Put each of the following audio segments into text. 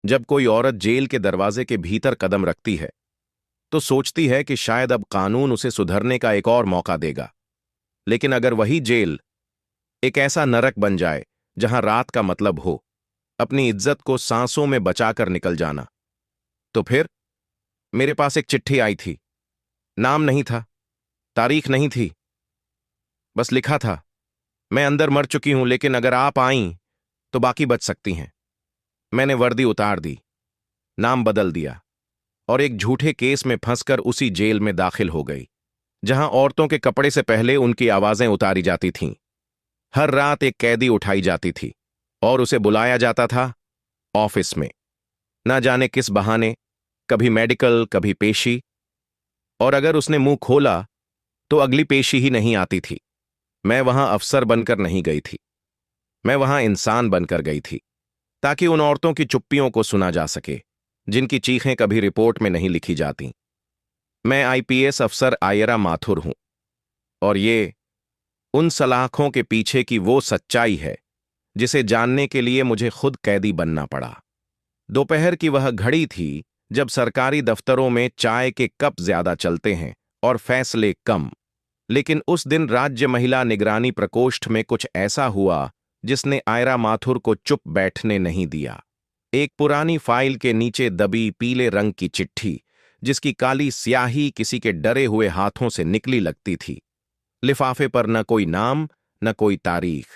जब कोई औरत जेल के दरवाजे के भीतर कदम रखती है तो सोचती है कि शायद अब कानून उसे सुधरने का एक और मौका देगा। लेकिन अगर वही जेल एक ऐसा नरक बन जाए जहां रात का मतलब हो अपनी इज्जत को सांसों में बचाकर निकल जाना, तो फिर मेरे पास एक चिट्ठी आई थी। नाम नहीं था, तारीख नहीं थी, बस लिखा था, मैं अंदर मर चुकी हूं, लेकिन अगर आप आईं तो बाकी बच सकती हैं। मैंने वर्दी उतार दी, नाम बदल दिया और एक झूठे केस में फंसकर उसी जेल में दाखिल हो गई जहां औरतों के कपड़े से पहले उनकी आवाजें उतारी जाती थीं। हर रात एक कैदी उठाई जाती थी और उसे बुलाया जाता था ऑफिस में, ना जाने किस बहाने, कभी मेडिकल, कभी पेशी। और अगर उसने मुंह खोला तो अगली पेशी ही नहीं आती थी। मैं वहां अफसर बनकर नहीं गई थी, मैं वहां इंसान बनकर गई थी, ताकि उन औरतों की चुप्पियों को सुना जा सके जिनकी चीखें कभी रिपोर्ट में नहीं लिखी जाती। मैं आईपीएस अफसर आयरा माथुर हूं, और ये उन सलाखों के पीछे की वो सच्चाई है जिसे जानने के लिए मुझे खुद कैदी बनना पड़ा। दोपहर की वह घड़ी थी जब सरकारी दफ्तरों में चाय के कप ज्यादा चलते हैं और फैसले कम। लेकिन उस दिन राज्य महिला निगरानी प्रकोष्ठ में कुछ ऐसा हुआ जिसने आयरा माथुर को चुप बैठने नहीं दिया। एक पुरानी फाइल के नीचे दबी पीले रंग की चिट्ठी, जिसकी काली स्याही किसी के डरे हुए हाथों से निकली लगती थी। लिफाफे पर न कोई नाम, न कोई तारीख,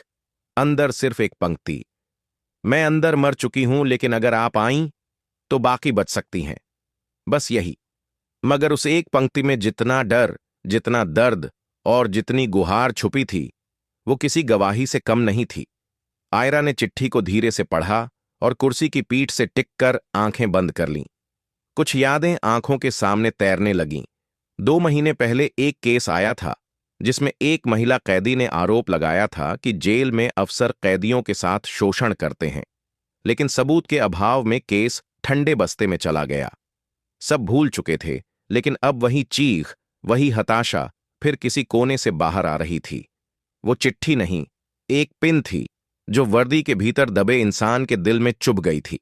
अंदर सिर्फ एक पंक्ति, मैं अंदर मर चुकी हूं, लेकिन अगर आप आईं तो बाकी बच सकती हैं। बस यही। मगर उस एक पंक्ति में जितना डर, जितना दर्द और जितनी गुहार छुपी थी, वो किसी गवाही से कम नहीं थी। आयरा ने चिट्ठी को धीरे से पढ़ा और कुर्सी की पीठ से टिककर आंखें बंद कर लीं। कुछ यादें आंखों के सामने तैरने लगीं। 2 महीने पहले एक केस आया था जिसमें एक महिला कैदी ने आरोप लगाया था कि जेल में अफसर कैदियों के साथ शोषण करते हैं। लेकिन सबूत के अभाव में केस ठंडे बस्ते में चला गया। सब भूल चुके थे, लेकिन अब वही चीख, वही हताशा फिर किसी कोने से बाहर आ रही थी। वो चिट्ठी नहीं, एक पिन थी जो वर्दी के भीतर दबे इंसान के दिल में चुभ गई थी।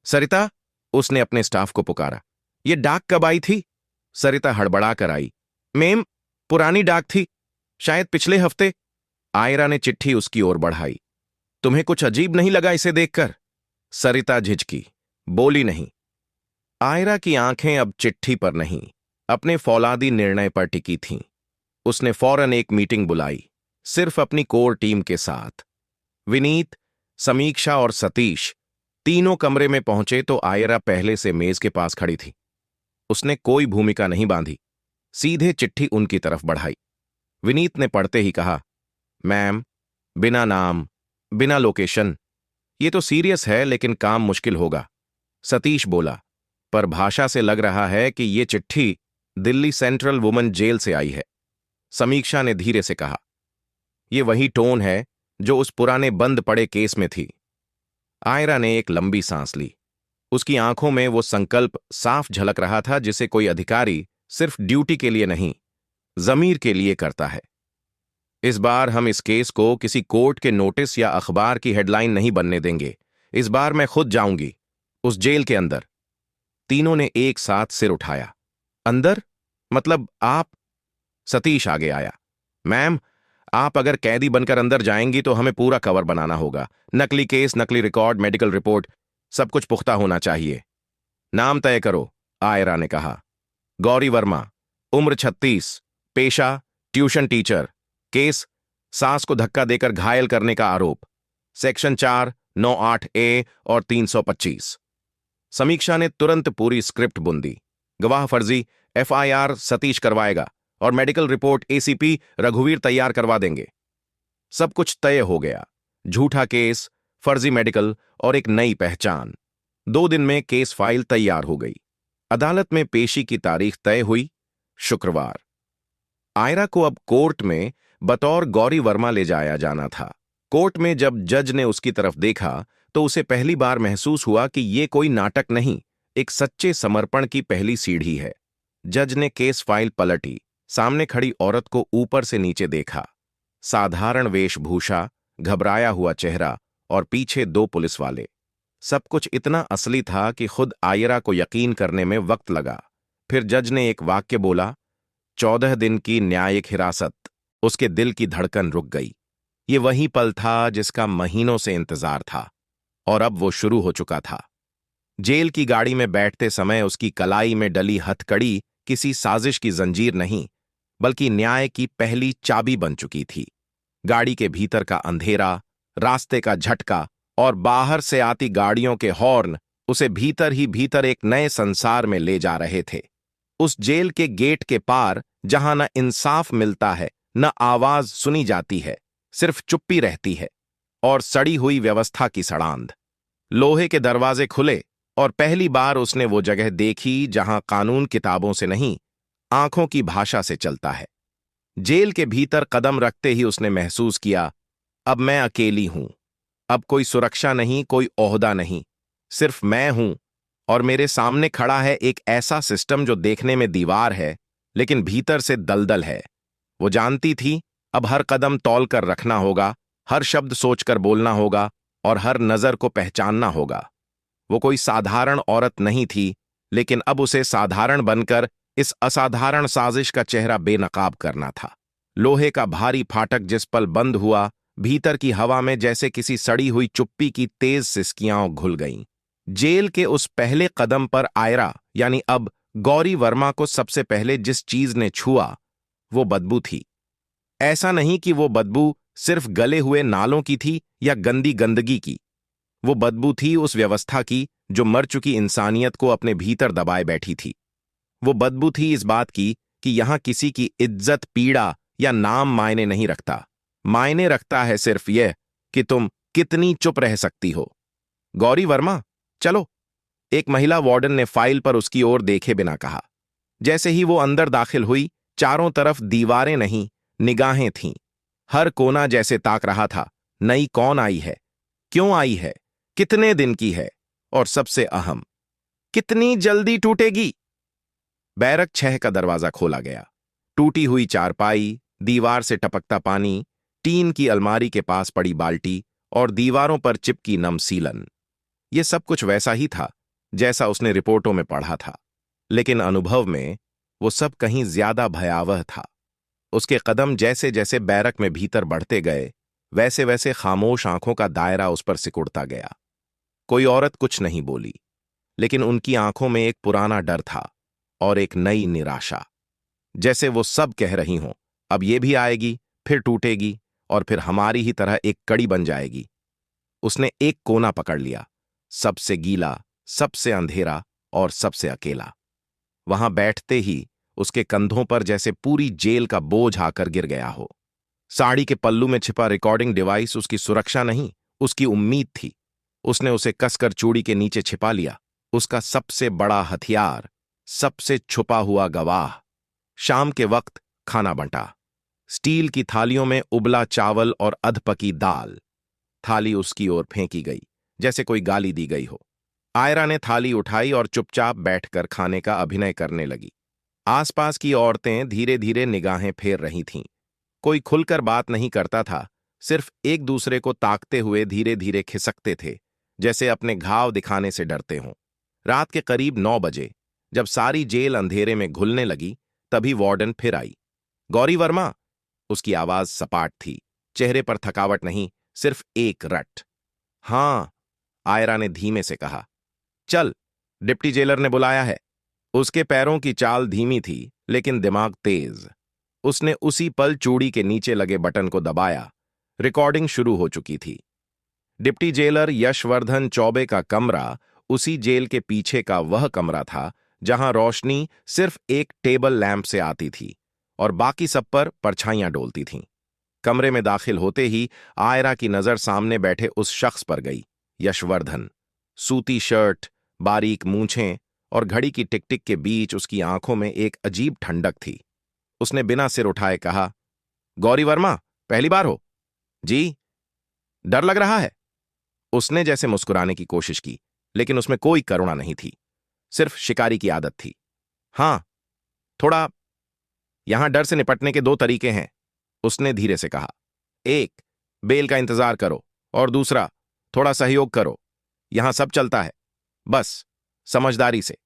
सरिता, उसने अपने स्टाफ को पुकारा। ये डाक कब आई थी? सरिता हड़बड़ा कर आई। मेम, पुरानी डाक थी, शायद पिछले हफ्ते। आयरा ने चिट्ठी उसकी ओर बढ़ाई। तुम्हें कुछ अजीब नहीं लगा इसे देखकर? सरिता झिझकी, बोली नहीं। आयरा की आंखें अब चिट्ठी पर नहीं, अपने फौलादी निर्णय पर टिकी थीं। उसने फौरन एक मीटिंग बुलाई, सिर्फ अपनी कोर टीम के साथ। विनीत, समीक्षा और सतीश तीनों कमरे में पहुंचे तो आयरा पहले से मेज के पास खड़ी थी। उसने कोई भूमिका नहीं बांधी, सीधे चिट्ठी उनकी तरफ बढ़ाई। विनीत ने पढ़ते ही कहा, मैम, बिना नाम, बिना लोकेशन, ये तो सीरियस है लेकिन काम मुश्किल होगा। सतीश बोला, पर भाषा से लग रहा है कि ये चिट्ठी दिल्ली सेंट्रल वुमेन जेल से आई है। समीक्षा ने धीरे से कहा, ये वही टोन है जो उस पुराने बंद पड़े केस में थी। आयरा ने एक लंबी सांस ली। उसकी आंखों में वो संकल्प साफ झलक रहा था जिसे कोई अधिकारी सिर्फ ड्यूटी के लिए नहीं, जमीर के लिए करता है। इस बार हम इस केस को किसी कोर्ट के नोटिस या अखबार की हेडलाइन नहीं बनने देंगे। इस बार मैं खुद जाऊंगी उस जेल के अंदर। तीनों ने एक साथ सिर उठाया। अंदर? मतलब आप? सतीश आगे आया। मैम, आप अगर कैदी बनकर अंदर जाएंगी तो हमें पूरा कवर बनाना होगा। नकली केस, नकली रिकॉर्ड, मेडिकल रिपोर्ट, सब कुछ पुख्ता होना चाहिए। नाम तय करो, आयरा ने कहा। गौरी वर्मा, उम्र 36, पेशा ट्यूशन टीचर, केस सास को धक्का देकर घायल करने का आरोप, सेक्शन 4, 98A और 325। समीक्षा ने तुरंत पूरी स्क्रिप्ट बुन दी। गवाह फर्जी, एफआईआर सतीश करवाएगा और मेडिकल रिपोर्ट एसीपी रघुवीर तैयार करवा देंगे। सब कुछ तय हो गया। झूठा केस, फर्जी मेडिकल और एक नई पहचान। 2 दिन में केस फाइल तैयार हो गई। अदालत में पेशी की तारीख तय हुई, शुक्रवार। आयरा को अब कोर्ट में बतौर गौरी वर्मा ले जाया जाना था। कोर्ट में जब जज ने उसकी तरफ देखा तो उसे पहली बार महसूस हुआ कि ये कोई नाटक नहीं, एक सच्चे समर्पण की पहली सीढ़ी है। जज ने केस फाइल पलटी, सामने खड़ी औरत को ऊपर से नीचे देखा। साधारण वेशभूषा, घबराया हुआ चेहरा और पीछे 2 पुलिस वाले। सब कुछ इतना असली था कि खुद आयरा को यकीन करने में वक्त लगा। फिर जज ने एक वाक्य बोला, 14 दिन की न्यायिक हिरासत। उसके दिल की धड़कन रुक गई। ये वही पल था जिसका महीनों से इंतजार था, और अब वो शुरू हो चुका था। जेल की गाड़ी में बैठते समय उसकी कलाई में डली हथकड़ी किसी साजिश की जंजीर नहीं, बल्कि न्याय की पहली चाबी बन चुकी थी। गाड़ी के भीतर का अंधेरा, रास्ते का झटका और बाहर से आती गाड़ियों के हॉर्न उसे भीतर ही भीतर एक नए संसार में ले जा रहे थे। उस जेल के गेट के पार, जहां न इंसाफ मिलता है, न आवाज सुनी जाती है, सिर्फ चुप्पी रहती है और सड़ी हुई व्यवस्था की सड़ांध। लोहे के दरवाजे खुले और पहली बार उसने वो जगह देखी जहां कानून किताबों से नहीं, आंखों की भाषा से चलता है। जेल के भीतर कदम रखते ही उसने महसूस किया, अब मैं अकेली हूं। अब कोई सुरक्षा नहीं, कोई ओहदा नहीं, सिर्फ मैं हूं। और मेरे सामने खड़ा है एक ऐसा सिस्टम जो देखने में दीवार है, लेकिन भीतर से दलदल है। वो जानती थी, अब हर कदम तौल कर रखना होगा, हर शब्द सोचकर बोलना होगा और हर नजर को पहचानना होगा। वो कोई साधारण औरत नहीं थी, लेकिन अब उसे साधारण बनकर इस असाधारण साजिश का चेहरा बेनकाब करना था। लोहे का भारी फाटक जिस पल बंद हुआ, भीतर की हवा में जैसे किसी सड़ी हुई चुप्पी की तेज सिसकियां घुल गईं। जेल के उस पहले कदम पर आयरा, यानी अब गौरी वर्मा को सबसे पहले जिस चीज ने छुआ, वो बदबू थी। ऐसा नहीं कि वो बदबू सिर्फ गले हुए नालों की थी या गंदी गंदगी की। वो बदबू थी उस व्यवस्था की जो मर चुकी इंसानियत को अपने भीतर दबाए बैठी थी। वो बदबू थी इस बात की कि यहां किसी की इज्जत, पीड़ा या नाम मायने नहीं रखता। मायने रखता है सिर्फ यह कि तुम कितनी चुप रह सकती हो। गौरी वर्मा, चलो, एक महिला वार्डन ने फाइल पर उसकी ओर देखे बिना कहा। जैसे ही वो अंदर दाखिल हुई, चारों तरफ दीवारें नहीं, निगाहें थीं। हर कोना जैसे ताक रहा था, नई कौन आई है, क्यों आई है, कितने दिन की है, और सबसे अहम, कितनी जल्दी टूटेगी। बैरक 6 का दरवाजा खोला गया। टूटी हुई चारपाई, दीवार से टपकता पानी, टीन की अलमारी के पास पड़ी बाल्टी और दीवारों पर चिपकी नम सीलन। ये सब कुछ वैसा ही था जैसा उसने रिपोर्टों में पढ़ा था, लेकिन अनुभव में वो सब कहीं ज्यादा भयावह था। उसके कदम जैसे जैसे बैरक में भीतर बढ़ते गए, वैसे वैसे खामोश आंखों का दायरा उस पर सिकुड़ता गया। कोई औरत कुछ नहीं बोली, लेकिन उनकी आंखों में एक पुराना डर था और एक नई निराशा। जैसे वो सब कह रही हों, अब ये भी आएगी, फिर टूटेगी और फिर हमारी ही तरह एक कड़ी बन जाएगी। उसने एक कोना पकड़ लिया, सबसे गीला, सबसे अंधेरा और सबसे अकेला। वहां बैठते ही उसके कंधों पर जैसे पूरी जेल का बोझ आकर गिर गया हो। साड़ी के पल्लू में छिपा रिकॉर्डिंग डिवाइस उसकी सुरक्षा नहीं, उसकी उम्मीद थी। उसने उसे कसकर चूड़ी के नीचे छिपा लिया, उसका सबसे बड़ा हथियार, सबसे छुपा हुआ गवाह। शाम के वक्त खाना बंटा। स्टील की थालियों में उबला चावल और अधपकी दाल। थाली उसकी ओर फेंकी गई, जैसे कोई गाली दी गई हो। आयरा ने थाली उठाई और चुपचाप बैठकर खाने का अभिनय करने लगी। आसपास की औरतें धीरे धीरे निगाहें फेर रही थीं। कोई खुलकर बात नहीं करता था, सिर्फ एक दूसरे को ताकते हुए धीरे धीरे खिसकते थे, जैसे अपने घाव दिखाने से डरते हों। रात के करीब 9 बजे, जब सारी जेल अंधेरे में घुलने लगी, तभी वार्डन फिर आई। गौरी वर्मा, उसकी आवाज सपाट थी, चेहरे पर थकावट नहीं, सिर्फ एक रट। हां, आयरा ने धीमे से कहा। चल, डिप्टी जेलर ने बुलाया है। उसके पैरों की चाल धीमी थी, लेकिन दिमाग तेज। उसने उसी पल चूड़ी के नीचे लगे बटन को दबाया। रिकॉर्डिंग शुरू हो चुकी थी। डिप्टी जेलर यशवर्धन चौबे का कमरा उसी जेल के पीछे का वह कमरा था जहां रोशनी सिर्फ एक टेबल लैंप से आती थी और बाकी सब पर परछाइयां डोलती थीं। कमरे में दाखिल होते ही आयरा की नजर सामने बैठे उस शख्स पर गई, यशवर्धन। सूती शर्ट, बारीक मूंछें और घड़ी की टिक टिक के बीच उसकी आंखों में एक अजीब ठंडक थी। उसने बिना सिर उठाए कहा, गौरी वर्मा, पहली बार हो? जी। डर लग रहा है? उसने जैसे मुस्कुराने की कोशिश की, लेकिन उसमें कोई करुणा नहीं थी, सिर्फ शिकारी की आदत थी। हां, थोड़ा। यहां डर से निपटने के 2 तरीके हैं, उसने धीरे से कहा। एक, बेल का इंतजार करो, और दूसरा, थोड़ा सहयोग करो। यहां सब चलता है, बस समझदारी से।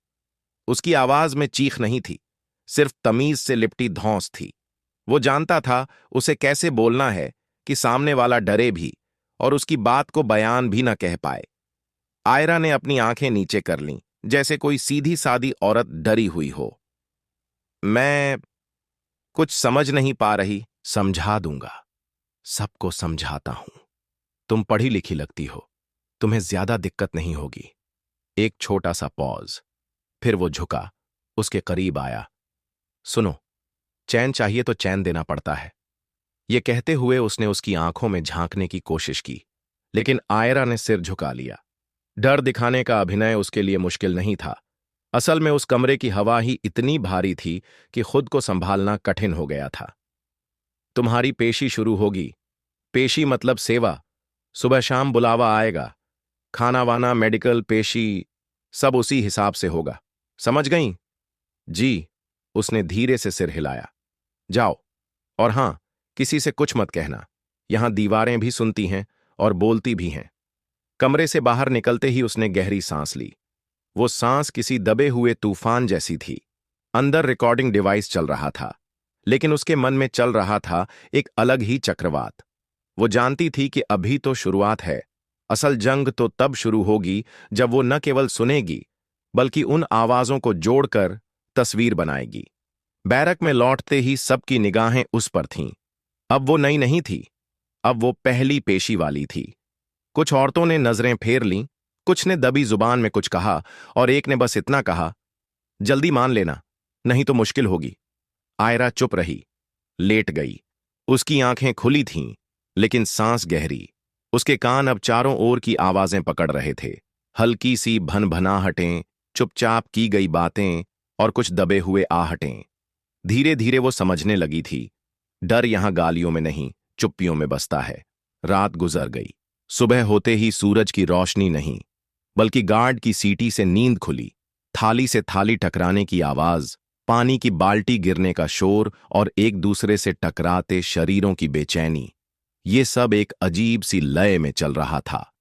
उसकी आवाज में चीख नहीं थी, सिर्फ तमीज से लिपटी धौंस थी। वो जानता था उसे कैसे बोलना है कि सामने वाला डरे भी और उसकी बात को बयान भी न कह पाए। आयरा ने अपनी आंखें नीचे कर लीं, जैसे कोई सीधी सादी औरत डरी हुई हो। मैं कुछ समझ नहीं पा रही। समझा दूंगा, सबको समझाता हूं। तुम पढ़ी लिखी लगती हो, तुम्हें ज्यादा दिक्कत नहीं होगी। एक छोटा सा पॉज, फिर वो झुका, उसके करीब आया। सुनो, चैन चाहिए तो चैन देना पड़ता है। ये कहते हुए उसने उसकी आंखों में झांकने की कोशिश की, लेकिन आयरा ने सिर झुका लिया। डर दिखाने का अभिनय उसके लिए मुश्किल नहीं था। असल में उस कमरे की हवा ही इतनी भारी थी कि खुद को संभालना कठिन हो गया था। तुम्हारी पेशी शुरू होगी। पेशी मतलब सेवा। सुबह शाम बुलावा आएगा। खाना वाना, मेडिकल, पेशी, सब उसी हिसाब से होगा। समझ गई? जी। उसने धीरे से सिर हिलाया। जाओ, और हां, किसी से कुछ मत कहना। यहां दीवारें भी सुनती हैं और बोलती भी हैं। कमरे से बाहर निकलते ही उसने गहरी सांस ली। वो सांस किसी दबे हुए तूफान जैसी थी। अंदर रिकॉर्डिंग डिवाइस चल रहा था, लेकिन उसके मन में चल रहा था एक अलग ही चक्रवात। वो जानती थी कि अभी तो शुरुआत है। असल जंग तो तब शुरू होगी जब वो न केवल सुनेगी, बल्कि उन आवाजों को जोड़कर तस्वीर बनाएगी। बैरक में लौटते ही सबकी निगाहें उस पर थीं। अब वो नई नहीं थी, अब वो पहली पेशी वाली थी। कुछ औरतों ने नजरें फेर लीं, कुछ ने दबी जुबान में कुछ कहा, और एक ने बस इतना कहा, जल्दी मान लेना, नहीं तो मुश्किल होगी। आयरा चुप रही, लेट गई। उसकी आंखें खुली थीं, लेकिन सांस गहरी। उसके कान अब चारों ओर की आवाजें पकड़ रहे थे। हल्की सी भनभनाहटें, चुपचाप की गई बातें और कुछ दबे हुए आहटें। धीरे धीरे वो समझने लगी थी, डर यहां गालियों में नहीं, चुप्पियों में बसता है। रात गुजर गई। सुबह होते ही सूरज की रोशनी नहीं, बल्कि गार्ड की सीटी से नींद खुली। थाली से थाली टकराने की आवाज, पानी की बाल्टी गिरने का शोर और एक दूसरे से टकराते शरीरों की बेचैनी, ये सब एक अजीब सी लय में चल रहा था,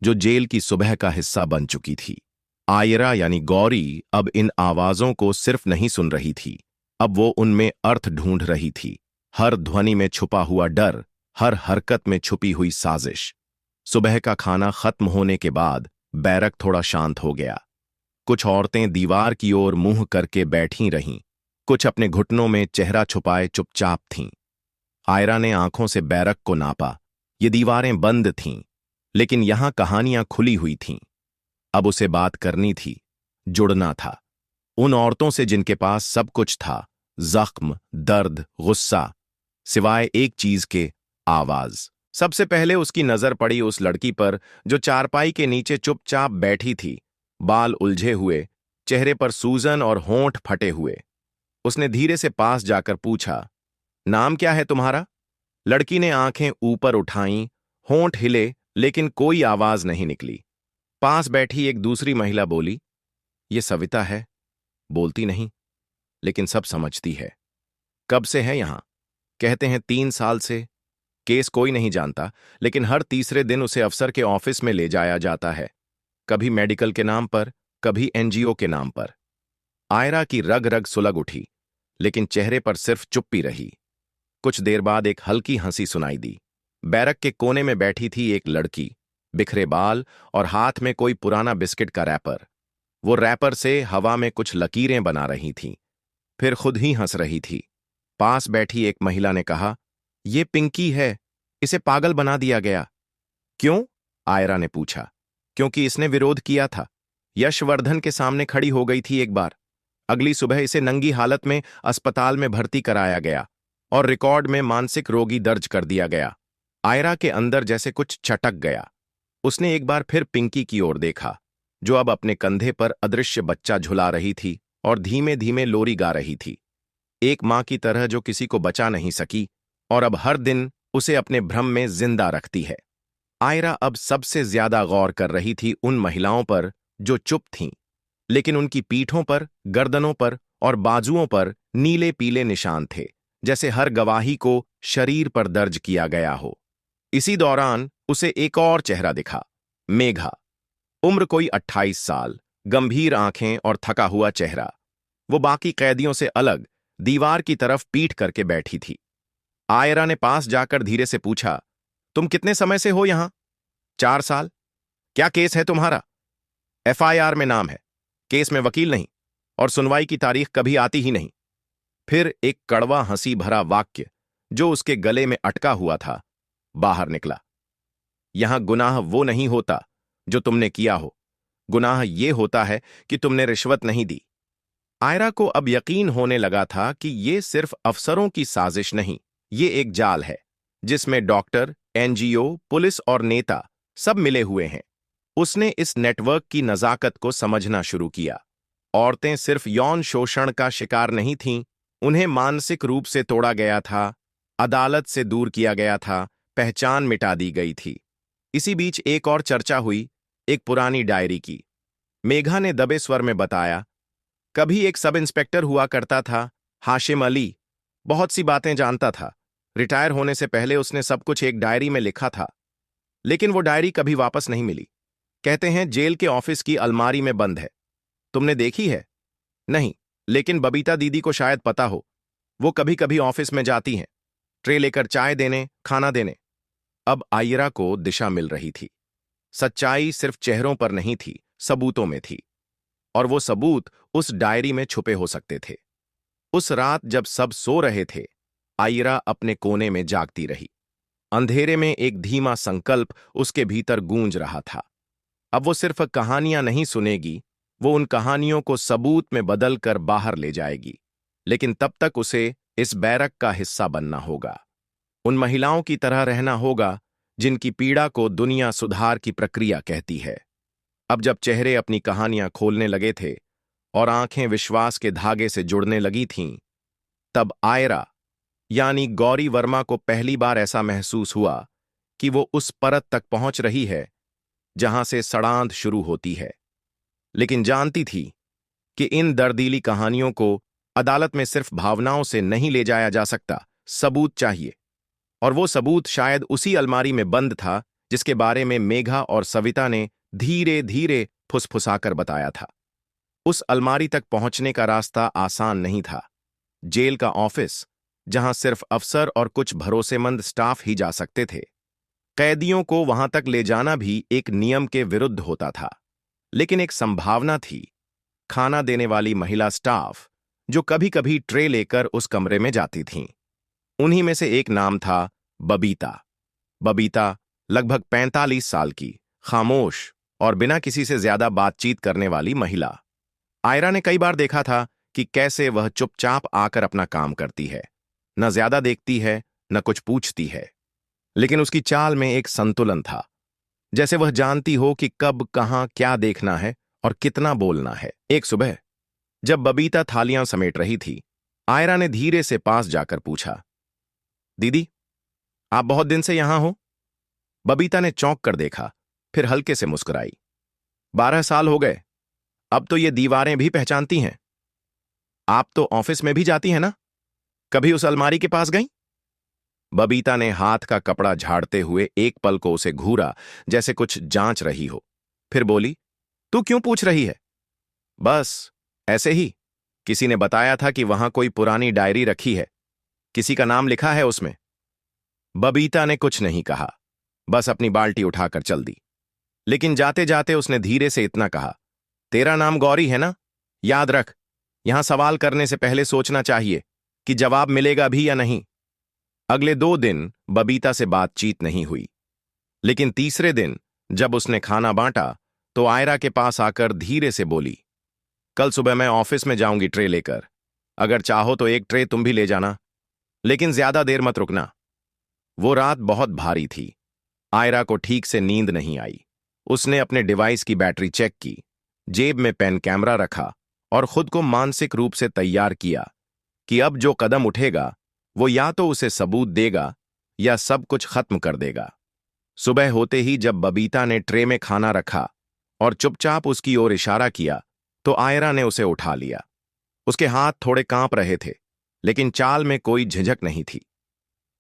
जो जेल की सुबह का हिस्सा बन चुकी थी। आयरा यानी गौरी अब इन आवाजों को सिर्फ नहीं सुन रही थी, अब वो उनमें अर्थ ढूंढ रही थी। हर ध्वनि में छुपा हुआ डर, हर हरकत में छुपी हुई साजिश। सुबह का खाना खत्म होने के बाद बैरक थोड़ा शांत हो गया। कुछ औरतें दीवार की ओर मुंह करके बैठी रहीं, कुछ अपने घुटनों में चेहरा छुपाए चुपचाप थीं। आयरा ने आंखों से बैरक को नापा। ये दीवारें बंद थीं, लेकिन यहां कहानियां खुली हुई थीं। अब उसे बात करनी थी, जुड़ना था। उन औरतों से जिनके पास सब कुछ था, जख्म, दर्द, गुस्सा, सिवाय एक चीज के, आवाज। सबसे पहले उसकी नजर पड़ी उस लड़की पर जो चारपाई के नीचे चुपचाप बैठी थी, बाल उलझे हुए, चेहरे पर सूजन और होंठ फटे हुए। उसने धीरे से पास जाकर पूछा, नाम क्या है तुम्हारा? लड़की ने आंखें ऊपर उठाईं, होंठ हिले, लेकिन कोई आवाज नहीं निकली। पास बैठी एक दूसरी महिला बोली, ये सविता है। बोलती नहीं, लेकिन सब समझती है। कब से है यहां? कहते हैं 3 साल से। केस कोई नहीं जानता, लेकिन हर तीसरे दिन उसे अफसर के ऑफिस में ले जाया जाता है, कभी मेडिकल के नाम पर, कभी एनजीओ के नाम पर। आयरा की रग रग सुलग उठी, लेकिन चेहरे पर सिर्फ चुप्पी रही। कुछ देर बाद एक हल्की हंसी सुनाई दी। बैरक के कोने में बैठी थी एक लड़की, बिखरे बाल और हाथ में कोई पुराना बिस्किट का रैपर। वो रैपर से हवा में कुछ लकीरें बना रही थी, फिर खुद ही हंस रही थी। पास बैठी एक महिला ने कहा, ये पिंकी है, इसे पागल बना दिया गया। क्यों? आयरा ने पूछा। क्योंकि इसने विरोध किया था। यशवर्धन के सामने खड़ी हो गई थी एक बार। अगली सुबह इसे नंगी हालत में अस्पताल में भर्ती कराया गया और रिकॉर्ड में मानसिक रोगी दर्ज कर दिया गया। आयरा के अंदर जैसे कुछ चटक गया। उसने एक बार फिर पिंकी की ओर देखा, जो अब अपने कंधे पर अदृश्य बच्चा झुला रही थी और धीमे धीमे लोरी गा रही थी। एक मां की तरह जो किसी को बचा नहीं सकी और अब हर दिन उसे अपने भ्रम में जिंदा रखती है। आयरा अब सबसे ज्यादा गौर कर रही थी उन महिलाओं पर जो चुप थीं, लेकिन उनकी पीठों पर, गर्दनों पर और बाजुओं पर नीले पीले निशान थे, जैसे हर गवाही को शरीर पर दर्ज किया गया हो। इसी दौरान उसे एक और चेहरा दिखा, मेघा। उम्र कोई 28 साल, गंभीर आंखें और थका हुआ चेहरा। वो बाकी कैदियों से अलग दीवार की तरफ पीठ करके बैठी थी। आयरा ने पास जाकर धीरे से पूछा, तुम कितने समय से हो यहां? 4 साल। क्या केस है तुम्हारा? एफआईआर में नाम है, केस में वकील नहीं, और सुनवाई की तारीख कभी आती ही नहीं। फिर एक कड़वा हंसी भरा वाक्य जो उसके गले में अटका हुआ था बाहर निकला। यहां गुनाह वो नहीं होता जो तुमने किया हो, गुनाह ये होता है कि तुमने रिश्वत नहीं दी। आयरा को अब यकीन होने लगा था कि ये सिर्फ अफसरों की साजिश नहीं, ये एक जाल है जिसमें डॉक्टर, एनजीओ, पुलिस और नेता सब मिले हुए हैं। उसने इस नेटवर्क की नजाकत को समझना शुरू किया। औरतें सिर्फ यौन शोषण का शिकार नहीं थीं, उन्हें मानसिक रूप से तोड़ा गया था, अदालत से दूर किया गया था, पहचान मिटा दी गई थी। इसी बीच एक और चर्चा हुई, एक पुरानी डायरी की। मेघा ने दबे स्वर में बताया, कभी एक सब इंस्पेक्टर हुआ करता था, हाशिम अली। बहुत सी बातें जानता था। रिटायर होने से पहले उसने सब कुछ एक डायरी में लिखा था, लेकिन वो डायरी कभी वापस नहीं मिली। कहते हैं जेल के ऑफिस की अलमारी में बंद है। तुमने देखी है? नहीं, लेकिन बबीता दीदी को शायद पता हो। वो कभी कभी ऑफिस में जाती हैं, ट्रे लेकर चाय देने, खाना देने। अब आयरा को दिशा मिल रही थी। सच्चाई सिर्फ चेहरों पर नहीं थी, सबूतों में थी, और वो सबूत उस डायरी में छुपे हो सकते थे। उस रात जब सब सो रहे थे, आयरा अपने कोने में जागती रही। अंधेरे में एक धीमा संकल्प उसके भीतर गूंज रहा था। अब वो सिर्फ कहानियां नहीं सुनेगी, वो उन कहानियों को सबूत में बदल कर बाहर ले जाएगी। लेकिन तब तक उसे इस बैरक का हिस्सा बनना होगा। उन महिलाओं की तरह रहना होगा जिनकी पीड़ा को दुनिया सुधार की प्रक्रिया कहती है। अब जब चेहरे अपनी कहानियां खोलने लगे थे और आंखें विश्वास के धागे से जुड़ने लगी थीं, तब आयरा यानी गौरी वर्मा को पहली बार ऐसा महसूस हुआ कि वो उस परत तक पहुंच रही है जहां से सड़ांध शुरू होती है। लेकिन जानती थी कि इन दर्दीली कहानियों को अदालत में सिर्फ भावनाओं से नहीं ले जाया जा सकता, सबूत चाहिए। और वो सबूत शायद उसी अलमारी में बंद था जिसके बारे में मेघा और सविता ने धीरे धीरे फुसफुसाकर बताया था। उस अलमारी तक पहुंचने का रास्ता आसान नहीं था। जेल का ऑफिस, जहां सिर्फ अफसर और कुछ भरोसेमंद स्टाफ ही जा सकते थे। कैदियों को वहां तक ले जाना भी एक नियम के विरुद्ध होता था। लेकिन एक संभावना थी, खाना देने वाली महिला स्टाफ जो कभी कभी ट्रे लेकर उस कमरे में जाती थीं। उन्हीं में से एक नाम था बबीता। बबीता लगभग 45 साल की, खामोश और बिना किसी से ज्यादा बातचीत करने वाली महिला। आयरा ने कई बार देखा था कि कैसे वह चुपचाप आकर अपना काम करती है, न ज्यादा देखती है, न कुछ पूछती है। लेकिन उसकी चाल में एक संतुलन था, जैसे वह जानती हो कि कब, कहां, क्या देखना है और कितना बोलना है। एक सुबह जब बबीता थालियां समेट रही थी, आयरा ने धीरे से पास जाकर पूछा, दीदी, आप बहुत दिन से यहां हो? बबीता ने चौंक कर देखा, फिर हल्के से मुस्कुराई। 12 साल हो गए। अब तो ये दीवारें भी पहचानती हैं। आप तो ऑफिस में भी जाती हैं ना? कभी उस अलमारी के पास गई? बबीता ने हाथ का कपड़ा झाड़ते हुए एक पल को उसे घूरा, जैसे कुछ जांच रही हो। फिर बोली, तू क्यों पूछ रही है? बस ऐसे ही। किसी ने बताया था कि वहां कोई पुरानी डायरी रखी है, किसी का नाम लिखा है उसमें। बबीता ने कुछ नहीं कहा, बस अपनी बाल्टी उठाकर चल दी। लेकिन जाते जाते उसने धीरे से इतना कहा, तेरा नाम गौरी है ना? याद रख, यहां सवाल करने से पहले सोचना चाहिए कि जवाब मिलेगा भी या नहीं। अगले 2 दिन बबीता से बातचीत नहीं हुई। लेकिन तीसरे दिन जब उसने खाना बांटा तो आयरा के पास आकर धीरे से बोली, कल सुबह मैं ऑफिस में जाऊंगी ट्रे लेकर। अगर चाहो तो एक ट्रे तुम भी ले जाना, लेकिन ज्यादा देर मत रुकना। वो रात बहुत भारी थी। आयरा को ठीक से नींद नहीं आई। उसने अपने डिवाइस की बैटरी चेक की, जेब में पेन कैमरा रखा और खुद को मानसिक रूप से तैयार किया कि अब जो कदम उठेगा वो या तो उसे सबूत देगा या सब कुछ खत्म कर देगा। सुबह होते ही जब बबीता ने ट्रे में खाना रखा और चुपचाप उसकी ओर इशारा किया तो आयरा ने उसे उठा लिया। उसके हाथ थोड़े कांप रहे थे, लेकिन चाल में कोई झिझक नहीं थी।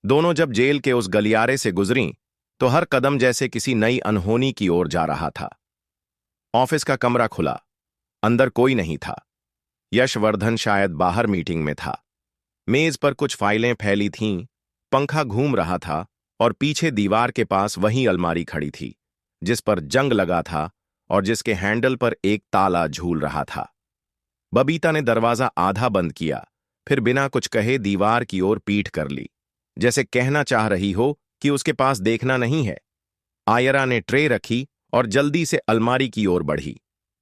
दोनों जब जेल के उस गलियारे से गुजरीं तो हर कदम जैसे किसी नई अनहोनी की ओर जा रहा था। ऑफिस का कमरा खुला। अंदर कोई नहीं था। यशवर्धन शायद बाहर मीटिंग में था। मेज पर कुछ फाइलें फैली थीं, पंखा घूम रहा था और पीछे दीवार के पास वही अलमारी खड़ी थी जिस पर जंग लगा था और जिसके हैंडल पर एक ताला झूल रहा था। बबीता ने दरवाजा आधा बंद किया, फिर बिना कुछ कहे दीवार की ओर पीठ कर ली, जैसे कहना चाह रही हो कि उसके पास देखना नहीं है। आयरा ने ट्रे रखी और जल्दी से अलमारी की ओर बढ़ी।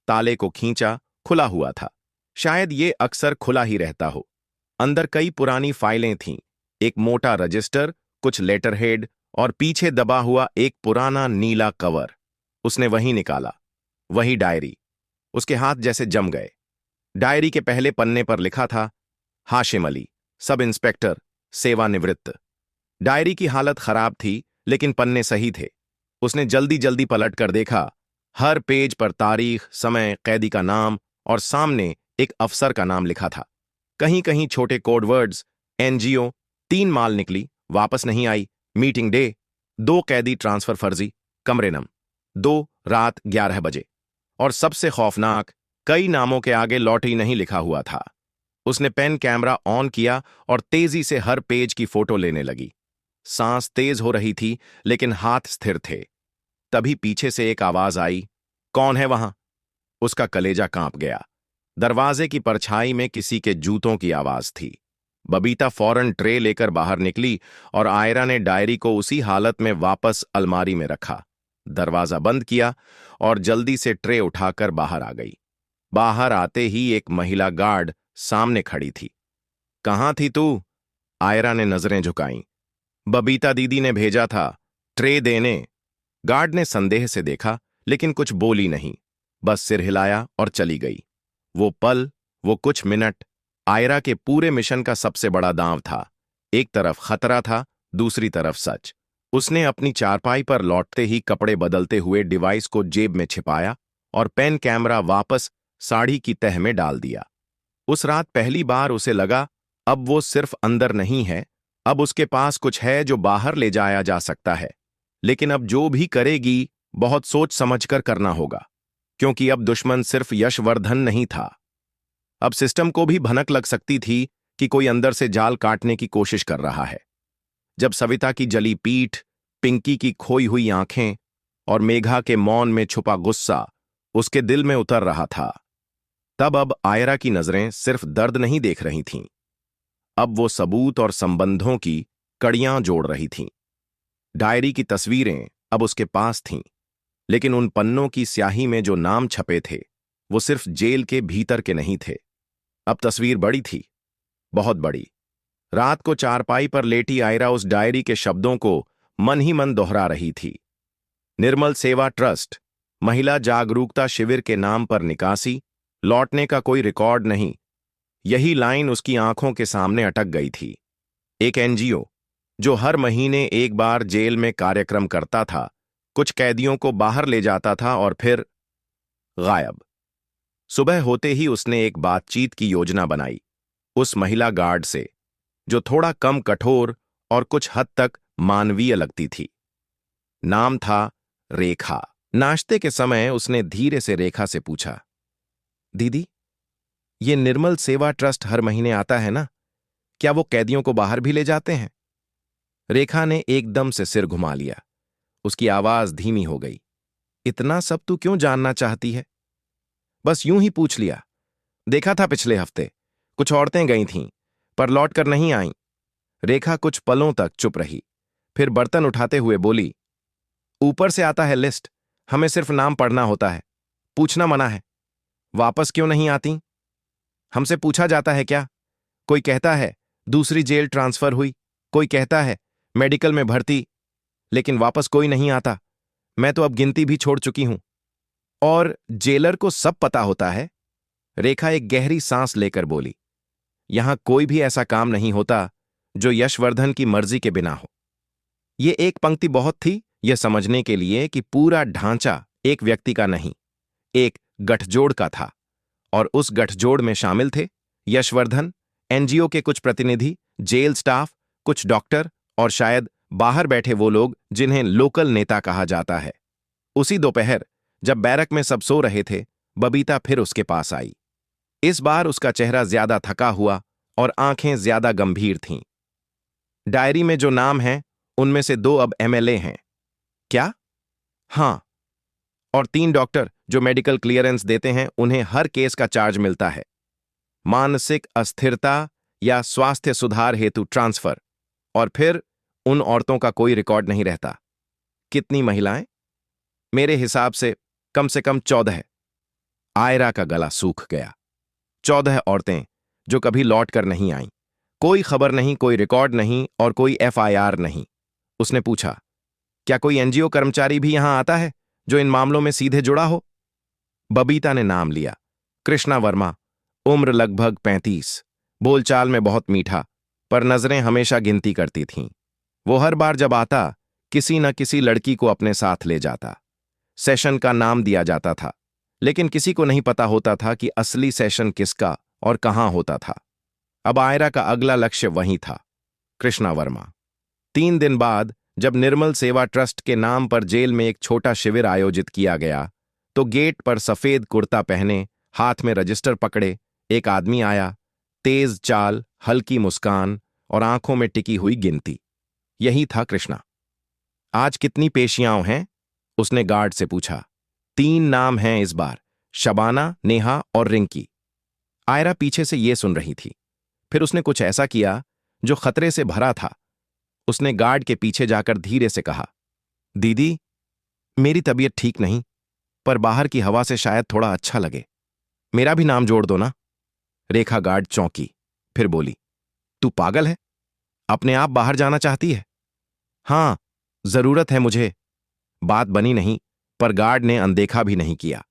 ताले को खींचा, खुला हुआ था। शायद ये अक्सर खुला ही रहता हो। अंदर कई पुरानी फाइलें थीं, एक मोटा रजिस्टर, कुछ लेटरहेड और पीछे दबा हुआ एक पुराना नीला कवर। उसने वही निकाला, वही डायरी। उसके हाथ जैसे जम गए। डायरी के पहले पन्ने पर लिखा था, हाशिम अली, सब इंस्पेक्टर, सेवानिवृत्त। डायरी की हालत खराब थी, लेकिन पन्ने सही थे। उसने जल्दी जल्दी पलट कर देखा। हर पेज पर तारीख, समय, कैदी का नाम और सामने एक अफसर का नाम लिखा था। कहीं कहीं छोटे कोड वर्ड्स, एनजीओ, 3 माल निकली, वापस नहीं आई, मीटिंग डे, 2 कैदी ट्रांसफर फर्जी, कमरे नम, 2 रात 11 बजे। और सबसे खौफनाक, कई नामों के आगे लॉटरी नहीं लिखा हुआ था। उसने पेन कैमरा ऑन किया और तेजी से हर पेज की फोटो लेने लगी। सांस तेज हो रही थी, लेकिन हाथ स्थिर थे। तभी पीछे से एक आवाज आई, कौन है वहां? उसका कलेजा कांप गया। दरवाजे की परछाई में किसी के जूतों की आवाज थी। बबीता फौरन ट्रे लेकर बाहर निकली और आयरा ने डायरी को उसी हालत में वापस अलमारी में रखा, दरवाजा बंद किया और जल्दी से ट्रे उठाकर बाहर आ गई। बाहर आते ही एक महिला गार्ड सामने खड़ी थी। कहाँ थी तू? आयरा ने नजरें झुकाईं। बबीता दीदी ने भेजा था, ट्रे देने। गार्ड ने संदेह से देखा, लेकिन कुछ बोली नहीं, बस सिर हिलाया और चली गई। वो पल, वो कुछ मिनट, आयरा के पूरे मिशन का सबसे बड़ा दांव था। एक तरफ खतरा था, दूसरी तरफ सच। उसने अपनी चारपाई पर लौटते ही कपड़े बदलते हुए डिवाइस को जेब में छिपाया और पेन कैमरा वापस साड़ी की तह में डाल दिया। उस रात पहली बार उसे लगा, अब वो सिर्फ अंदर नहीं है, अब उसके पास कुछ है जो बाहर ले जाया जा सकता है। लेकिन अब जो भी करेगी, बहुत सोच समझकर करना होगा, क्योंकि अब दुश्मन सिर्फ यशवर्धन नहीं था। अब सिस्टम को भी भनक लग सकती थी कि कोई अंदर से जाल काटने की कोशिश कर रहा है। जब सविता की जली पीठ, पिंकी की खोई हुई आंखें और मेघा के मौन में छुपा गुस्सा उसके दिल में उतर रहा था, तब अब आयरा की नजरें सिर्फ दर्द नहीं देख रही थीं। अब वो सबूत और संबंधों की कड़ियां जोड़ रही थीं। डायरी की तस्वीरें अब उसके पास थीं, लेकिन उन पन्नों की स्याही में जो नाम छपे थे, वो सिर्फ जेल के भीतर के नहीं थे। अब तस्वीर बड़ी थी, बहुत बड़ी। रात को चारपाई पर लेटी आयरा उस डायरी के शब्दों को मन ही मन दोहरा रही थी। निर्मल सेवा ट्रस्ट, महिला जागरूकता शिविर के नाम पर निकासी, लौटने का कोई रिकॉर्ड नहीं। यही लाइन उसकी आंखों के सामने अटक गई थी। एक एनजीओ जो हर महीने एक बार जेल में कार्यक्रम करता था, कुछ कैदियों को बाहर ले जाता था और फिर गायब। सुबह होते ही उसने एक बातचीत की योजना बनाई, उस महिला गार्ड से, जो थोड़ा कम कठोर और कुछ हद तक मानवीय लगती थी। नाम था रेखा। नाश्ते के समय उसने धीरे से रेखा से पूछा, दीदी, ये निर्मल सेवा ट्रस्ट हर महीने आता है ना? क्या वो कैदियों को बाहर भी ले जाते हैं? रेखा ने एकदम से सिर घुमा लिया। उसकी आवाज धीमी हो गई। इतना सब तू क्यों जानना चाहती है? बस यूं ही पूछ लिया। देखा था पिछले हफ्ते, कुछ औरतें गई थीं, पर लौट कर नहीं आईं। रेखा कुछ पलों तक चुप रही, फिर बर्तन उठाते हुए बोली, ऊपर से आता है लिस्ट, हमें सिर्फ नाम पढ़ना होता है, पूछना मना है। वापस क्यों नहीं आती? हमसे पूछा जाता है क्या? कोई कहता है दूसरी जेल ट्रांसफर हुई, कोई कहता है मेडिकल में भर्ती, लेकिन वापस कोई नहीं आता। मैं तो अब गिनती भी छोड़ चुकी हूं। और जेलर को सब पता होता है। रेखा एक गहरी सांस लेकर बोली, यहां कोई भी ऐसा काम नहीं होता जो यशवर्धन की मर्जी के बिना हो। ये एक पंक्ति बहुत थी यह समझने के लिए कि पूरा ढांचा एक व्यक्ति का नहीं, एक गठजोड़ का था, और उस गठजोड़ में शामिल थे यशवर्धन, एनजीओ के कुछ प्रतिनिधि, जेल स्टाफ, कुछ डॉक्टर और शायद बाहर बैठे वो लोग जिन्हें लोकल नेता कहा जाता है। उसी दोपहर जब बैरक में सब सो रहे थे, बबीता फिर उसके पास आई। इस बार उसका चेहरा ज्यादा थका हुआ और आंखें ज्यादा गंभीर थीं। डायरी में जो नाम हैं, उनमें से 2 अब एमएलए हैं। क्या? हां। और 3 डॉक्टर जो मेडिकल क्लियरेंस देते हैं, उन्हें हर केस का चार्ज मिलता है। मानसिक अस्थिरता या स्वास्थ्य सुधार हेतु ट्रांसफर। और फिर उन औरतों का कोई रिकॉर्ड नहीं रहता। कितनी महिलाएं? मेरे हिसाब से कम 14। आयरा का गला सूख गया। 14 औरतें जो कभी लौट कर नहीं आईं। कोई खबर नहीं, कोई रिकॉर्ड नहीं और कोई एफआईआर नहीं। उसने पूछा, क्या कोई एनजीओ कर्मचारी भी यहां आता है जो इन मामलों में सीधे जुड़ा हो? बबीता ने नाम लिया। कृष्णा वर्मा, उम्र लगभग 35, बोलचाल में बहुत मीठा, पर नजरें हमेशा गिनती करती थीं। वो हर बार जब आता, किसी न किसी लड़की को अपने साथ ले जाता। सेशन का नाम दिया जाता था, लेकिन किसी को नहीं पता होता था कि असली सेशन किसका और कहां होता था। अब आयरा का अगला लक्ष्य वही था, कृष्णा वर्मा। 3 दिन बाद जब निर्मल सेवा ट्रस्ट के नाम पर जेल में एक छोटा शिविर आयोजित किया गया, तो गेट पर सफेद कुर्ता पहने, हाथ में रजिस्टर पकड़े एक आदमी आया। तेज चाल, हल्की मुस्कान और आंखों में टिकी हुई गिनती। यही था कृष्णा। आज कितनी पेशियां हैं? उसने गार्ड से पूछा। 3 नाम हैं इस बार, शबाना, नेहा और रिंकी। आयरा पीछे से ये सुन रही थी। फिर उसने कुछ ऐसा किया जो खतरे से भरा था। उसने गार्ड के पीछे जाकर धीरे से कहा, दीदी, मेरी तबीयत ठीक नहीं, पर बाहर की हवा से शायद थोड़ा अच्छा लगे। मेरा भी नाम जोड़ दो ना। रेखा गार्ड चौंकी, फिर बोली, तू पागल है? अपने आप बाहर जाना चाहती है? हां, जरूरत है मुझे। बात बनी नहीं, पर गार्ड ने अनदेखा भी नहीं किया।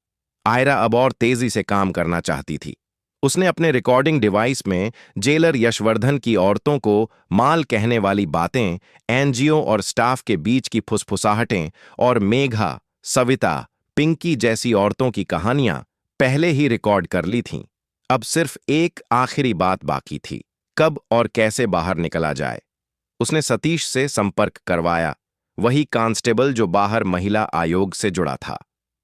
आयरा अब और तेजी से काम करना चाहती थी। उसने अपने रिकॉर्डिंग डिवाइस में जेलर यशवर्धन की औरतों को माल कहने वाली बातें, एनजीओ और स्टाफ के बीच की फुसफुसाहटें और मेघा, सविता, पिंकी जैसी औरतों की कहानियां पहले ही रिकॉर्ड कर ली थीं। अब सिर्फ एक आखिरी बात बाकी थी, कब और कैसे बाहर निकला जाए। उसने सतीश से संपर्क करवाया, वही कांस्टेबल जो बाहर महिला आयोग से जुड़ा था।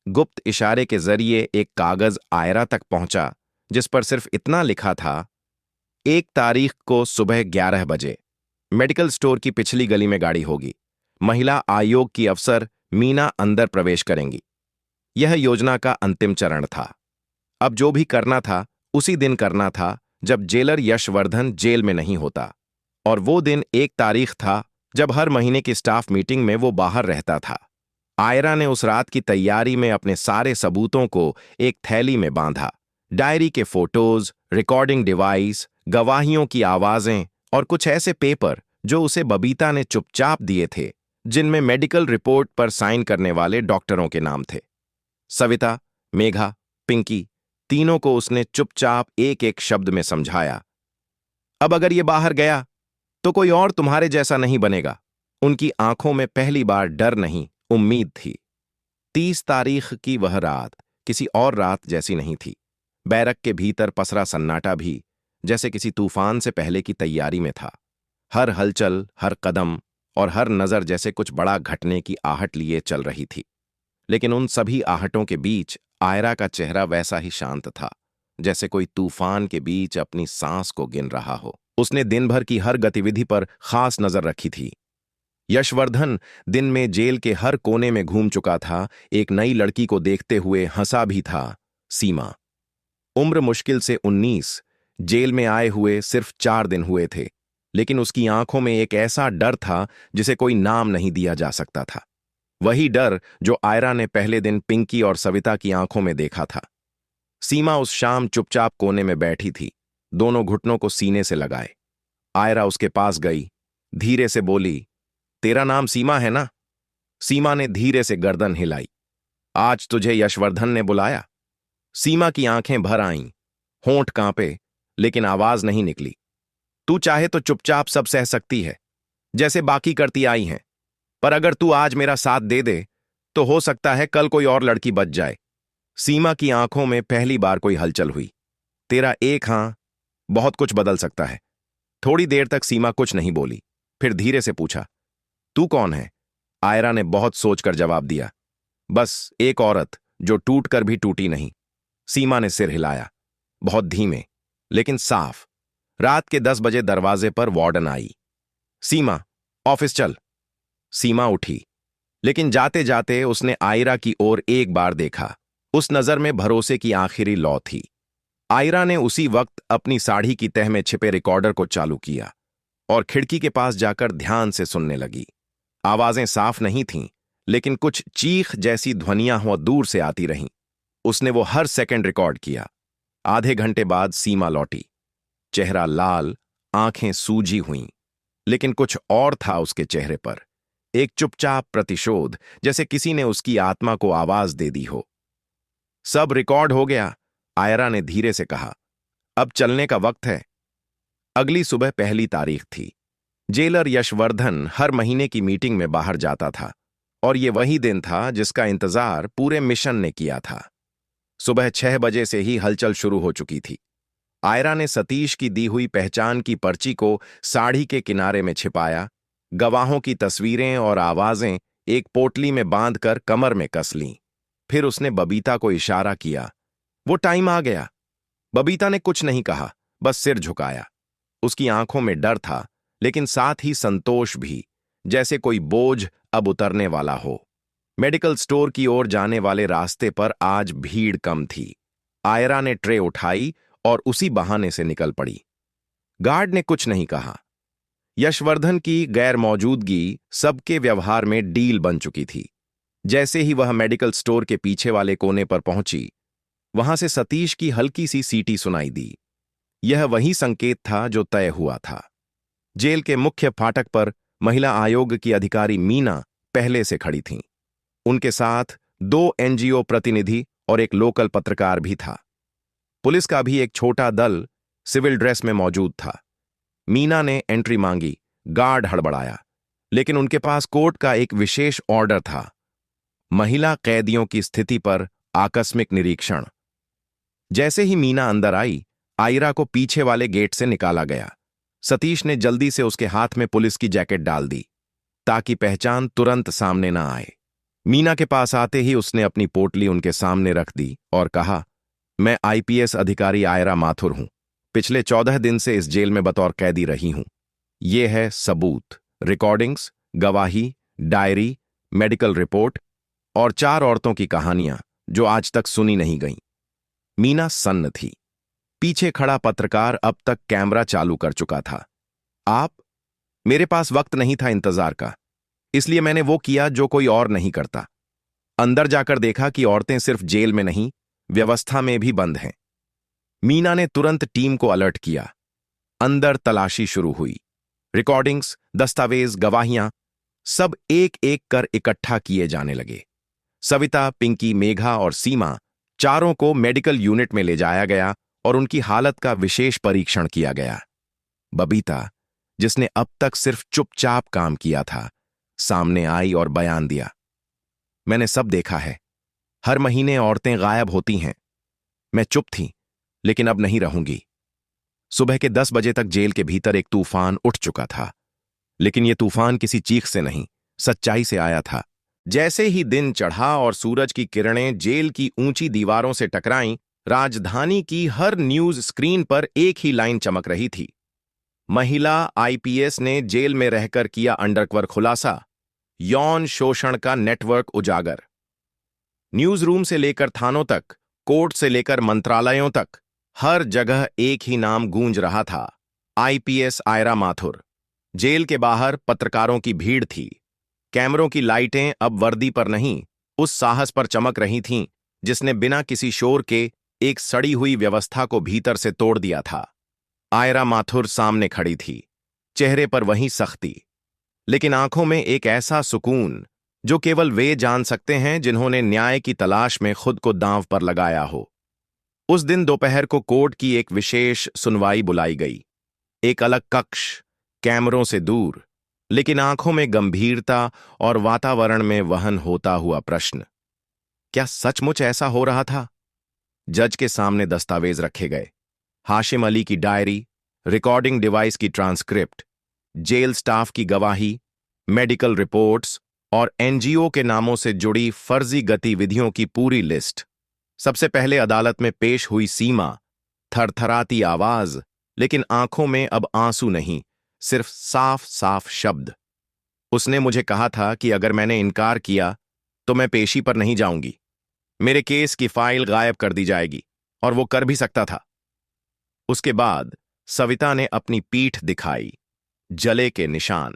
गुप्त इशारे के जरिए एक कागज आयरा तक पहुंचा, जिस पर सिर्फ इतना लिखा था, 1 तारीख को सुबह 11 बजे मेडिकल स्टोर की पिछली गली में गाड़ी होगी। महिला आयोग की अफसर मीना अंदर प्रवेश करेंगी। यह योजना का अंतिम चरण था। अब जो भी करना था उसी दिन करना था, जब जेलर यशवर्धन जेल में नहीं होता। और वो दिन 1 तारीख था, जब हर महीने की स्टाफ मीटिंग में वो बाहर रहता था। आयरा ने उस रात की तैयारी में अपने सारे सबूतों को एक थैली में बांधा। डायरी के फोटोज, रिकॉर्डिंग डिवाइस, गवाहियों की आवाजें और कुछ ऐसे पेपर जो उसे बबीता ने चुपचाप दिए थे, जिनमें मेडिकल रिपोर्ट पर साइन करने वाले डॉक्टरों के नाम थे। सविता, मेघा, पिंकी, तीनों को उसने चुपचाप एक एक शब्द में समझाया। अब अगर ये बाहर गया तो कोई और तुम्हारे जैसा नहीं बनेगा। उनकी आंखों में पहली बार डर नहीं, उम्मीद थी। 30 तारीख की वह रात किसी और रात जैसी नहीं थी। बैरक के भीतर पसरा सन्नाटा भी जैसे किसी तूफान से पहले की तैयारी में था। हर हलचल, हर कदम और हर नजर जैसे कुछ बड़ा घटने की आहट लिए चल रही थी। लेकिन उन सभी आहटों के बीच आयरा का चेहरा वैसा ही शांत था, जैसे कोई तूफान के बीच अपनी सांस को गिन रहा हो। उसने दिन भर की हर गतिविधि पर खास नजर रखी थी। यशवर्धन दिन में जेल के हर कोने में घूम चुका था। एक नई लड़की को देखते हुए हंसा भी था, सीमा। उम्र मुश्किल से 19, जेल में आए हुए सिर्फ 4 दिन हुए थे, लेकिन उसकी आंखों में एक ऐसा डर था जिसे कोई नाम नहीं दिया जा सकता था। वही डर जो आयरा ने पहले दिन पिंकी और सविता की आंखों में देखा था। सीमा उस शाम चुपचाप कोने में बैठी थी, दोनों घुटनों को सीने से लगाए। आयरा उसके पास गई, धीरे से बोली, तेरा नाम सीमा है ना? सीमा ने धीरे से गर्दन हिलाई। आज तुझे यशवर्धन ने बुलाया? सीमा की आंखें भर आईं, होंठ कांपे, लेकिन आवाज नहीं निकली। तू चाहे तो चुपचाप सब सह सकती है, जैसे बाकी करती आई हैं, पर अगर तू आज मेरा साथ दे दे तो हो सकता है कल कोई और लड़की बच जाए। सीमा की आंखों में पहली बार कोई हलचल हुई। तेरा एक हां बहुत कुछ बदल सकता है। थोड़ी देर तक सीमा कुछ नहीं बोली, फिर धीरे से पूछा, तू कौन है? आयरा ने बहुत सोचकर जवाब दिया, बस एक औरत जो टूटकर भी टूटी नहीं। सीमा ने सिर हिलाया, बहुत धीमे लेकिन साफ। रात के 10 बजे दरवाजे पर वार्डन आई। सीमा, ऑफिस चल। सीमा उठी, लेकिन जाते जाते उसने आयरा की ओर एक बार देखा। उस नजर में भरोसे की आखिरी लौ थी। आयरा ने उसी वक्त अपनी साड़ी की तह में छिपे रिकॉर्डर को चालू किया और खिड़की के पास जाकर ध्यान से सुनने लगी। आवाजें साफ नहीं थीं, लेकिन कुछ चीख जैसी ध्वनियां हुआ दूर से आती रहीं। उसने वो हर सेकंड रिकॉर्ड किया। आधे घंटे बाद सीमा लौटी। चेहरा लाल, आंखें सूजी हुईं, लेकिन कुछ और था उसके चेहरे पर। एक चुपचाप प्रतिशोध, जैसे किसी ने उसकी आत्मा को आवाज दे दी हो। सब रिकॉर्ड हो गया, आयरा ने धीरे से कहा। अब चलने का वक्त है। अगली सुबह पहली तारीख थी। जेलर यशवर्धन हर महीने की मीटिंग में बाहर जाता था, और ये वही दिन था जिसका इंतजार पूरे मिशन ने किया था। सुबह 6 बजे से ही हलचल शुरू हो चुकी थी। आयरा ने सतीश की दी हुई पहचान की पर्ची को साड़ी के किनारे में छिपाया। गवाहों की तस्वीरें और आवाजें एक पोटली में बांधकर कमर में कस लीं। फिर उसने बबीता को इशारा किया। वो टाइम आ गया। बबीता ने कुछ नहीं कहा, बस सिर झुकाया। उसकी आंखों में डर था, लेकिन साथ ही संतोष भी, जैसे कोई बोझ अब उतरने वाला हो। मेडिकल स्टोर की ओर जाने वाले रास्ते पर आज भीड़ कम थी। आयरा ने ट्रे उठाई और उसी बहाने से निकल पड़ी। गार्ड ने कुछ नहीं कहा। यशवर्धन की गैर मौजूदगी सबके व्यवहार में डील बन चुकी थी। जैसे ही वह मेडिकल स्टोर के पीछे वाले कोने पर पहुंची, वहां से सतीश की हल्की सी सीटी सुनाई दी। यह वही संकेत था जो तय हुआ था। जेल के मुख्य फाटक पर महिला आयोग की अधिकारी मीना पहले से खड़ी थीं। उनके साथ 2 एनजीओ प्रतिनिधि और एक लोकल पत्रकार भी था। पुलिस का भी एक छोटा दल सिविल ड्रेस में मौजूद था। मीना ने एंट्री मांगी, गार्ड हड़बड़ाया, लेकिन उनके पास कोर्ट का एक विशेष ऑर्डर था, महिला कैदियों की स्थिति पर आकस्मिक निरीक्षण। जैसे ही मीना अंदर आई, आयरा को पीछे वाले गेट से निकाला गया। सतीश ने जल्दी से उसके हाथ में पुलिस की जैकेट डाल दी, ताकि पहचान तुरंत सामने न आए। मीना के पास आते ही उसने अपनी पोटली उनके सामने रख दी और कहा, मैं आईपीएस अधिकारी आयरा माथुर हूं। पिछले 14 दिन से इस जेल में बतौर कैदी रही हूं। ये है सबूत, रिकॉर्डिंग्स, गवाही, डायरी, मेडिकल रिपोर्ट और 4 औरतों की कहानियां जो आज तक सुनी नहीं गईं। मीना सन्न थी। पीछे खड़ा पत्रकार अब तक कैमरा चालू कर चुका था। आप? मेरे पास वक्त नहीं था इंतजार का, इसलिए मैंने वो किया जो कोई और नहीं करता। अंदर जाकर देखा कि औरतें सिर्फ जेल में नहीं, व्यवस्था में भी बंद हैं। मीना ने तुरंत टीम को अलर्ट किया। अंदर तलाशी शुरू हुई। रिकॉर्डिंग्स, दस्तावेज, गवाहियां सब एक एक कर इकट्ठा किए जाने लगे। सविता, पिंकी, मेघा और सीमा चारों को मेडिकल यूनिट में ले जाया गया और उनकी हालत का विशेष परीक्षण किया गया। बबीता, जिसने अब तक सिर्फ चुपचाप काम किया था, सामने आई और बयान दिया। मैंने सब देखा है। हर महीने औरतें गायब होती हैं। मैं चुप थी, लेकिन अब नहीं रहूंगी। सुबह के 10 बजे तक जेल के भीतर एक तूफान उठ चुका था, लेकिन यह तूफान किसी चीख से नहीं, सच्चाई से आया था। जैसे ही दिन चढ़ा और सूरज की किरणें जेल की ऊंची दीवारों से टकराईं, राजधानी की हर न्यूज स्क्रीन पर एक ही लाइन चमक रही थी। महिला आईपीएस ने जेल में रहकर किया अंडरकवर खुलासा, यौन शोषण का नेटवर्क उजागर। न्यूज रूम से लेकर थानों तक, कोर्ट से लेकर मंत्रालयों तक, हर जगह एक ही नाम गूंज रहा था, आईपीएस आयरा माथुर। जेल के बाहर पत्रकारों की भीड़ थी। कैमरों की लाइटें अब वर्दी पर नहीं, उस साहस पर चमक रही थीं जिसने बिना किसी शोर के एक सड़ी हुई व्यवस्था को भीतर से तोड़ दिया था। आयरा माथुर सामने खड़ी थी, चेहरे पर वही सख्ती, लेकिन आंखों में एक ऐसा सुकून जो केवल वे जान सकते हैं जिन्होंने न्याय की तलाश में खुद को दांव पर लगाया हो। उस दिन दोपहर को कोर्ट की एक विशेष सुनवाई बुलाई गई। एक अलग कक्ष, कैमरों से दूर, लेकिन आंखों में गंभीरता और वातावरण में वहन होता हुआ प्रश्न, क्या सचमुच ऐसा हो रहा था? जज के सामने दस्तावेज रखे गए। हाशिम अली की डायरी, रिकॉर्डिंग डिवाइस की ट्रांसक्रिप्ट, जेल स्टाफ की गवाही, मेडिकल रिपोर्ट्स और एनजीओ के नामों से जुड़ी फर्जी गतिविधियों की पूरी लिस्ट। सबसे पहले अदालत में पेश हुई सीमा, थरथराती आवाज, लेकिन आंखों में अब आंसू नहीं, सिर्फ साफ साफ शब्द। उसने मुझे कहा था कि अगर मैंने इनकार किया तो मैं पेशी पर नहीं जाऊंगी, मेरे केस की फाइल गायब कर दी जाएगी, और वो कर भी सकता था। उसके बाद सविता ने अपनी पीठ दिखाई, जले के निशान।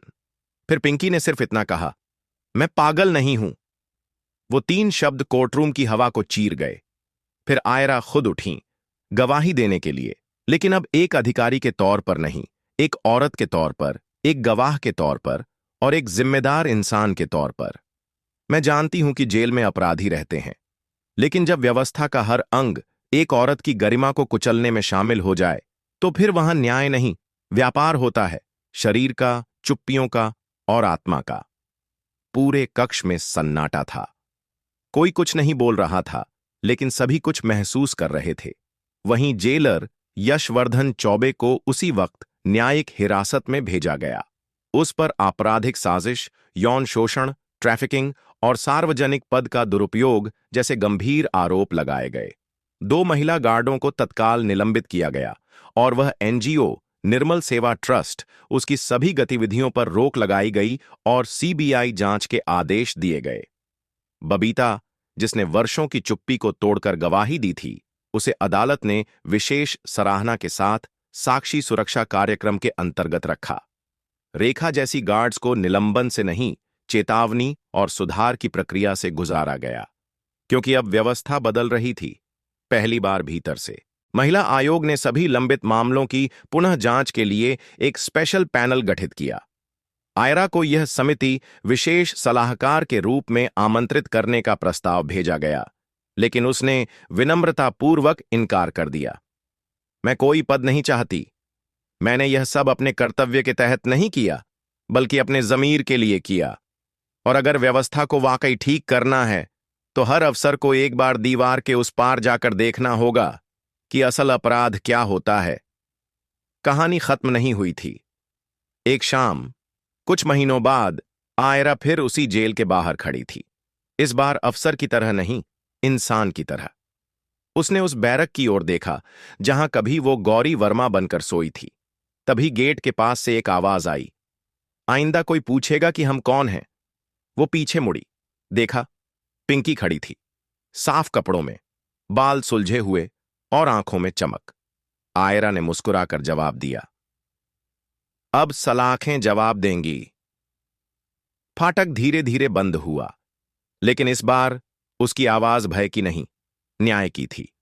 फिर पिंकी ने सिर्फ इतना कहा, मैं पागल नहीं हूं। वो 3 शब्द कोर्टरूम की हवा को चीर गए। फिर आयरा खुद उठीं, गवाही देने के लिए, लेकिन अब एक अधिकारी के तौर पर नहीं, एक औरत के तौर पर, एक गवाह के तौर पर, और एक जिम्मेदार इंसान के तौर पर। मैं जानती हूं कि जेल में अपराधी रहते हैं, लेकिन जब व्यवस्था का हर अंग एक औरत की गरिमा को कुचलने में शामिल हो जाए, तो फिर वहां न्याय नहीं, व्यापार होता है, शरीर का, चुप्पियों का और आत्मा का। पूरे कक्ष में सन्नाटा था। कोई कुछ नहीं बोल रहा था, लेकिन सभी कुछ महसूस कर रहे थे। वहीं जेलर यशवर्धन चौबे को उसी वक्त न्यायिक हिरासत में भेजा गया। उस पर आपराधिक साजिश, यौन शोषण, ट्रैफिकिंग और सार्वजनिक पद का दुरुपयोग जैसे गंभीर आरोप लगाए गए। 2 महिला गार्डों को तत्काल निलंबित किया गया, और वह एनजीओ निर्मल सेवा ट्रस्ट, उसकी सभी गतिविधियों पर रोक लगाई गई और सीबीआई जांच के आदेश दिए गए। बबीता, जिसने वर्षों की चुप्पी को तोड़कर गवाही दी थी, उसे अदालत ने विशेष सराहना के साथ साक्षी सुरक्षा कार्यक्रम के अंतर्गत रखा। रेखा जैसी गार्ड्स को निलंबन से नहीं, चेतावनी और सुधार की प्रक्रिया से गुजारा गया, क्योंकि अब व्यवस्था बदल रही थी, पहली बार भीतर से। महिला आयोग ने सभी लंबित मामलों की पुनः जांच के लिए एक स्पेशल पैनल गठित किया। आयरा को यह समिति विशेष सलाहकार के रूप में आमंत्रित करने का प्रस्ताव भेजा गया, लेकिन उसने विनम्रतापूर्वक इनकार कर दिया। मैं कोई पद नहीं चाहती। मैंने यह सब अपने कर्तव्य के तहत नहीं किया, बल्कि अपने जमीर के लिए किया। और अगर व्यवस्था को वाकई ठीक करना है, तो हर अफसर को एक बार दीवार के उस पार जाकर देखना होगा कि असल अपराध क्या होता है। कहानी खत्म नहीं हुई थी। एक शाम, कुछ महीनों बाद, आयरा फिर उसी जेल के बाहर खड़ी थी। इस बार अफसर की तरह नहीं, इंसान की तरह। उसने उस बैरक की ओर देखा जहां कभी वो गौरी वर्मा बनकर सोई थी। तभी गेट के पास से एक आवाज आई, आइंदा कोई पूछेगा कि हम कौन हैं। वो पीछे मुड़ी, देखा, पिंकी खड़ी थी, साफ कपड़ों में, बाल सुलझे हुए और आंखों में चमक। आयरा ने मुस्कुराकर जवाब दिया, अब सलाखें जवाब देंगी। फाटक धीरे धीरे बंद हुआ, लेकिन इस बार उसकी आवाज भय की नहीं, न्याय की थी।